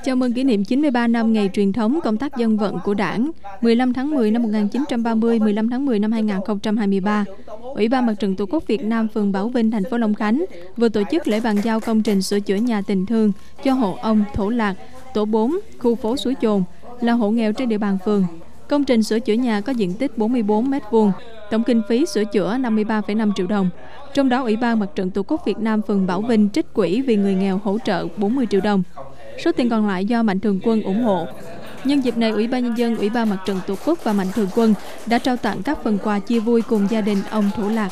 Chào mừng kỷ niệm 93 năm ngày truyền thống công tác dân vận của Đảng, 15 tháng 10 năm 1930, 15 tháng 10 năm 2023. Ủy ban Mặt trận Tổ quốc Việt Nam phường Bảo Vinh, thành phố Long Khánh vừa tổ chức lễ bàn giao công trình sửa chữa nhà tình thương cho hộ ông Thổ Lạc, tổ 4, khu phố Suối Chồn, là hộ nghèo trên địa bàn phường. Công trình sửa chữa nhà có diện tích 44 m², tổng kinh phí sửa chữa 53,5 triệu đồng. Trong đó, Ủy ban Mặt trận Tổ quốc Việt Nam phường Bảo Vinh trích quỹ vì người nghèo hỗ trợ 40 triệu đồng. Số tiền còn lại do Mạnh Thường Quân ủng hộ. Nhân dịp này, Ủy ban Nhân dân, Ủy ban Mặt trận Tổ quốc và Mạnh Thường Quân đã trao tặng các phần quà chia vui cùng gia đình ông Thổ Lạc.